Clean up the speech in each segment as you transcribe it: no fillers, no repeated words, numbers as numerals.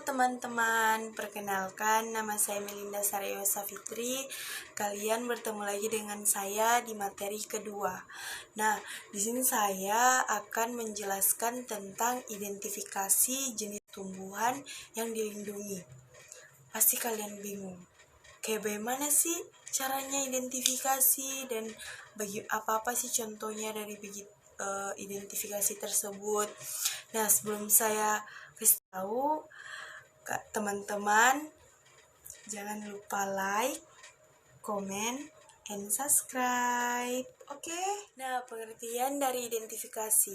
teman-teman, perkenalkan nama saya Melinda Saryosa Fitri. Kalian bertemu lagi dengan saya di materi kedua. Nah, di sini saya akan menjelaskan tentang identifikasi jenis tumbuhan yang dilindungi. Pasti kalian bingung, kayak bagaimana sih caranya identifikasi dan apa sih contohnya dari identifikasi tersebut. Nah, sebelum saya kasih tahu, teman-teman jangan lupa like, comment, and subscribe. Oke? Nah, pengertian dari identifikasi.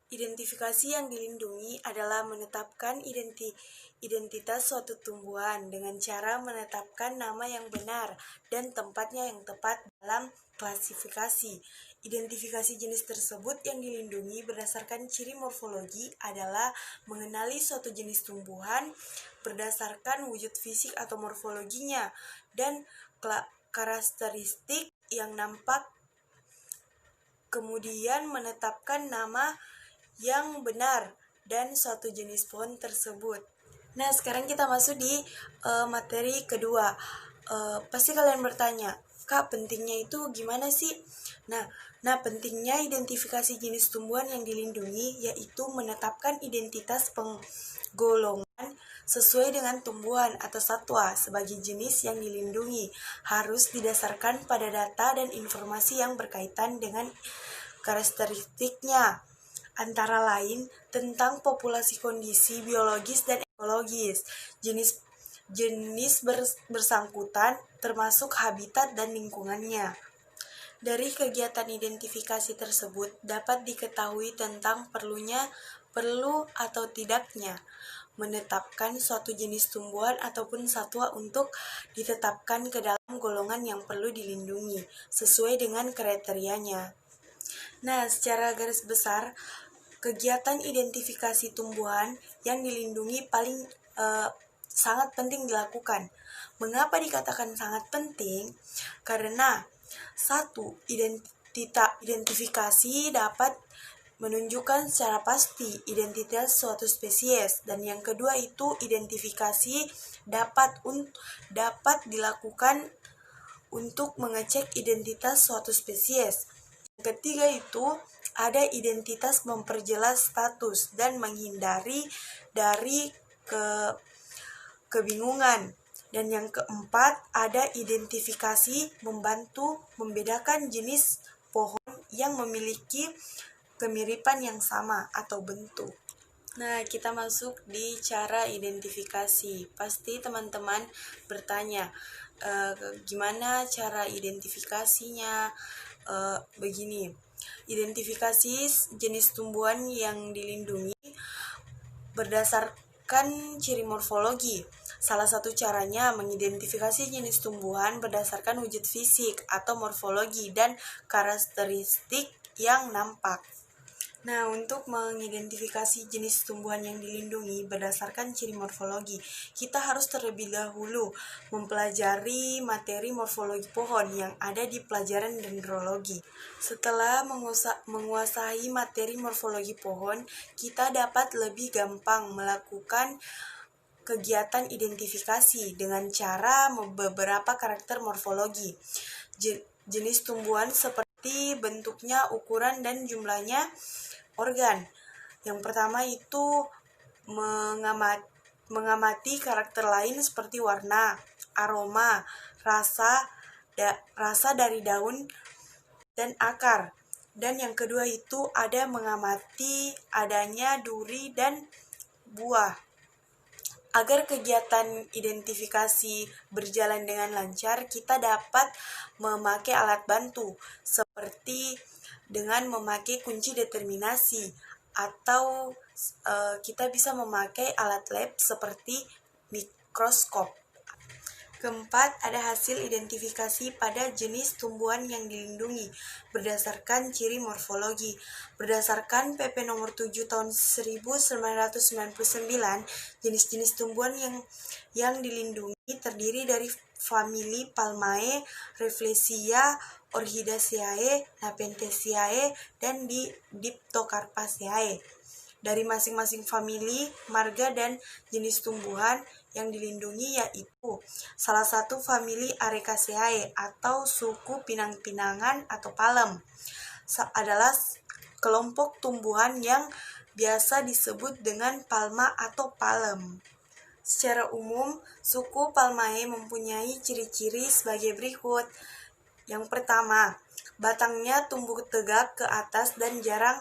Identifikasi yang dilindungi adalah menetapkan identitas suatu tumbuhan dengan cara menetapkan nama yang benar dan tempatnya yang tepat dalam klasifikasi. Identifikasi jenis tersebut yang dilindungi berdasarkan ciri morfologi adalah mengenali suatu jenis tumbuhan berdasarkan wujud fisik atau morfologinya dan karakteristik yang nampak, kemudian menetapkan nama yang benar dan suatu jenis pohon tersebut. Nah, sekarang kita masuk di materi kedua. Pasti kalian bertanya, Kak, pentingnya itu gimana sih? Nah, pentingnya identifikasi jenis tumbuhan yang dilindungi yaitu menetapkan identitas penggolongan sesuai dengan tumbuhan atau satwa sebagai jenis yang dilindungi harus didasarkan pada data dan informasi yang berkaitan dengan karakteristiknya, antara lain tentang populasi, kondisi biologis dan ekologis jenis bersangkutan, termasuk habitat dan lingkungannya. Dari kegiatan identifikasi tersebut dapat diketahui tentang perlu atau tidaknya menetapkan suatu jenis tumbuhan ataupun satwa untuk ditetapkan ke dalam golongan yang perlu dilindungi sesuai dengan kriterianya. Nah, secara garis besar, kegiatan identifikasi tumbuhan yang dilindungi sangat penting dilakukan. Mengapa dikatakan sangat penting? Karena satu, identifikasi dapat menunjukkan secara pasti identitas suatu spesies, dan yang kedua itu identifikasi dapat dilakukan untuk mengecek identitas suatu spesies. Yang ketiga itu ada identitas memperjelas status dan menghindari dari kebingungan. Dan yang keempat ada identifikasi membantu membedakan jenis pohon yang memiliki kemiripan yang sama atau bentuk. Nah, kita masuk di cara identifikasi. Pasti teman-teman bertanya, gimana cara identifikasinya? Begini, identifikasi jenis tumbuhan yang dilindungi berdasarkan ciri morfologi. Salah satu caranya mengidentifikasi jenis tumbuhan berdasarkan wujud fisik atau morfologi dan karakteristik yang nampak. Nah, untuk mengidentifikasi jenis tumbuhan yang dilindungi berdasarkan ciri morfologi, kita harus terlebih dahulu mempelajari materi morfologi pohon yang ada di pelajaran dendrologi. Setelah menguasai materi morfologi pohon, kita dapat lebih gampang melakukan kegiatan identifikasi dengan cara beberapa karakter morfologi. Jenis tumbuhan seperti bentuknya, ukuran, dan jumlahnya organ. Yang pertama itu mengamati karakter lain seperti warna, aroma, rasa dari daun dan akar. Dan yang kedua itu ada mengamati adanya duri dan buah. Agar kegiatan identifikasi berjalan dengan lancar, kita dapat memakai alat bantu seperti dengan memakai kunci determinasi, atau kita bisa memakai alat lab seperti mikroskop. Keempat, ada hasil identifikasi pada jenis tumbuhan yang dilindungi berdasarkan ciri morfologi. Berdasarkan PP nomor 7 tahun 1999, jenis-jenis tumbuhan yang dilindungi terdiri dari famili Palmae, Rafflesia, Orchidaceae, Nepenthes, dan Diptocarpaceae. dari masing-masing famili, marga, dan jenis tumbuhan yang dilindungi, yaitu salah satu famili Arecaceae atau suku pinang-pinangan atau palem adalah kelompok tumbuhan yang biasa disebut dengan palma atau palem. Secara umum, suku Palmae mempunyai ciri-ciri sebagai berikut. Yang pertama, batangnya tumbuh tegak ke atas dan jarang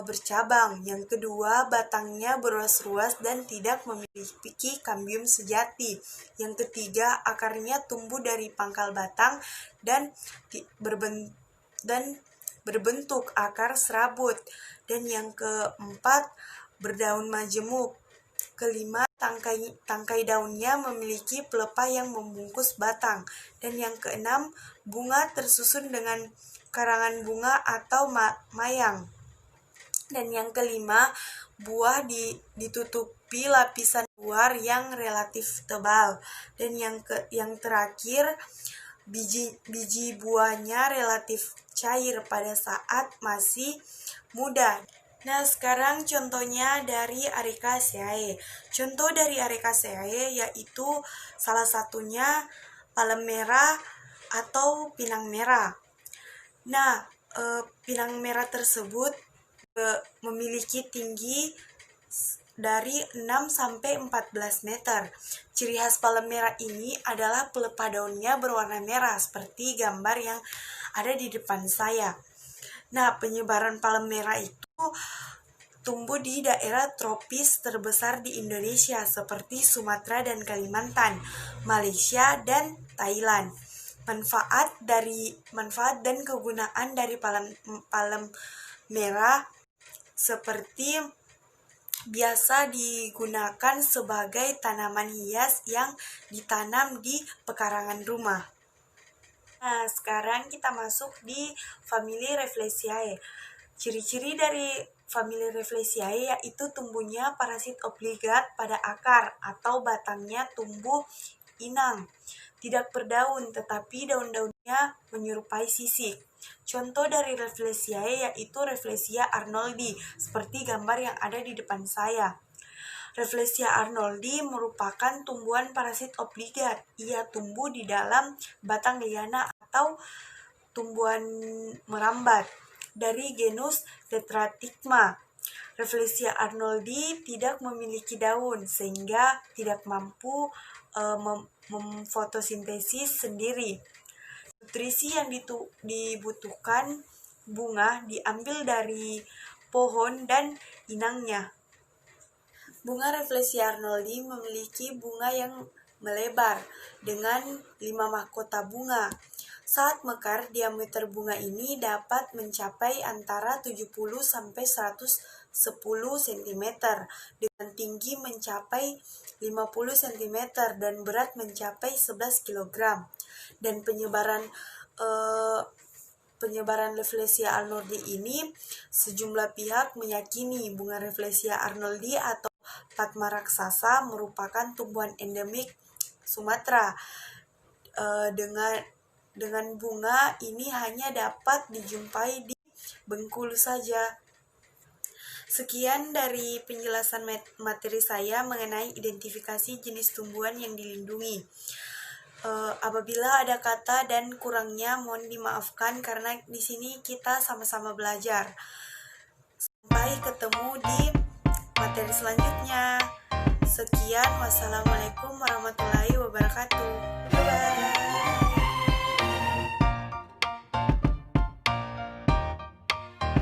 bercabang. Yang kedua, batangnya beruas-ruas dan tidak memiliki kambium sejati. Yang ketiga, akarnya tumbuh dari pangkal batang dan berbentuk akar serabut. Dan yang keempat, berdaun majemuk. Kelima, tangkai daunnya memiliki pelepah yang membungkus batang. Dan yang keenam, bunga tersusun dengan karangan bunga atau mayang. Dan yang kelima, buah ditutupi lapisan luar yang relatif tebal. Dan yang terakhir, biji buahnya relatif cair pada saat masih muda. Nah, sekarang contohnya dari Arecaceae. Contoh dari Arecaceae yaitu salah satunya palem merah atau pinang merah. Nah, pinang merah tersebut memiliki tinggi dari 6-14 meter. Ciri khas palem merah ini adalah pelepah daunnya berwarna merah seperti gambar yang ada di depan saya. Nah, penyebaran palem merah itu tumbuh di daerah tropis terbesar di Indonesia seperti Sumatera dan Kalimantan, Malaysia dan Thailand. Manfaat dan kegunaan dari palem merah seperti biasa digunakan sebagai tanaman hias yang ditanam di pekarangan rumah. Nah, sekarang kita masuk di famili Rafflesiae. Ciri-ciri dari famili Rafflesiae yaitu tumbuhnya parasit obligat pada akar atau batangnya tumbuh inang, tidak berdaun tetapi daun-daunnya menyerupai sisik. Contoh dari Rafflesiae yaitu Rafflesia arnoldi seperti gambar yang ada di depan saya. Rafflesia arnoldi merupakan tumbuhan parasit obligat. Ia tumbuh di dalam batang liana atau tumbuhan merambat dari genus Tetraticma. Rafflesia arnoldi tidak memiliki daun sehingga tidak mampu memfotosintesis sendiri. Nutrisi yang dibutuhkan bunga diambil dari pohon dan inangnya. Bunga Rafflesia arnoldi memiliki bunga yang melebar dengan 5 mahkota bunga. Saat mekar, diameter bunga ini dapat mencapai antara 70-110 cm dengan tinggi mencapai 50 cm dan berat mencapai 11 kg. Dan penyebaran Rafflesia arnoldi ini, sejumlah pihak meyakini bunga Rafflesia arnoldi atau Padma raksasa merupakan tumbuhan endemik Sumatera. Dengan bunga ini hanya dapat dijumpai di Bengkulu saja. Sekian dari penjelasan materi saya mengenai identifikasi jenis tumbuhan yang dilindungi. Apabila ada kata dan kurangnya mohon dimaafkan karena di sini kita sama-sama belajar. Sampai ketemu di materi selanjutnya. Sekian, wassalamualaikum warahmatullahi wabarakatuh.